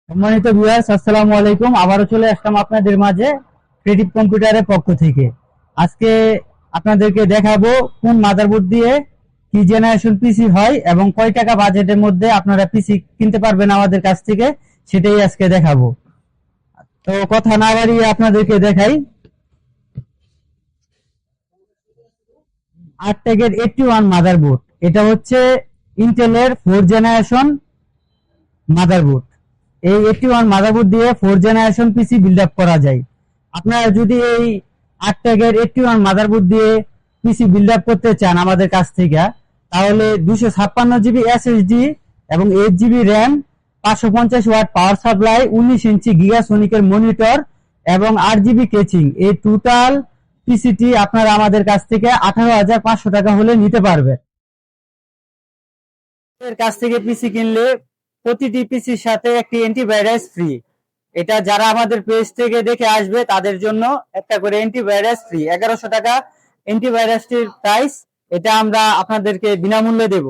সম্মানিত ভিউয়ার্স, আসসালামু আলাইকুম। আবারও চলে আসলাম আপনাদের মাঝে ক্রিয়েটিভ কম্পিউটারের পক্ষ থেকে। আজকে আপনাদেরকে দেখাবো কোন মাদারবোর্ড দিয়ে কি জেনারেশন পিসি হয় এবং কয় টাকা বাজেটের মধ্যে আপনারা পিসি কিনতে পারবেন আমাদের কাছ থেকে, সেটাই আজকে দেখাবো। তো কথা না বাড়িয়ে আপনাদেরকে দেখাই। আরটেকের 81 মাদারবোর্ড, এটা হচ্ছে ইন্টেলের 4 জেনারেশন মাদারবোর্ড। এই 81 মাদারবোর্ড দিয়ে 4 জেনারেশন পিসি বিল্ড আপ করা যায়। আপনারা যদি এই 8 ট্যাগের 81 মাদারবোর্ড দিয়ে পিসি বিল্ড আপ করতে চান আমাদের কাছ থেকে, তাহলে 256 জিবি এসএসডি এবং 8 GB RAM, 550 watt power supply, 19 inch গিগাসোনিকের মনিটর এবং 8 জিবি কেচিং, এই টোটাল পিসিটি আপনারা আমাদের কাছ থেকে 18,500 টাকা হলে নিতে পারবেন। এর কাছ থেকে পিসি কিনলে প্রতিটি পিসির সাথে একটি অ্যান্টিভাইরাস ফ্রি। এটা যারা আমাদের পেজ থেকে দেখে আসবে তাদের জন্য একটা করে অ্যান্টিভাইরাস ফ্রি। 1100 টাকা অ্যান্টিভাইরাসটির প্রাইস, এটা আমরা আপনাদেরকে বিনামূল্যে দেব।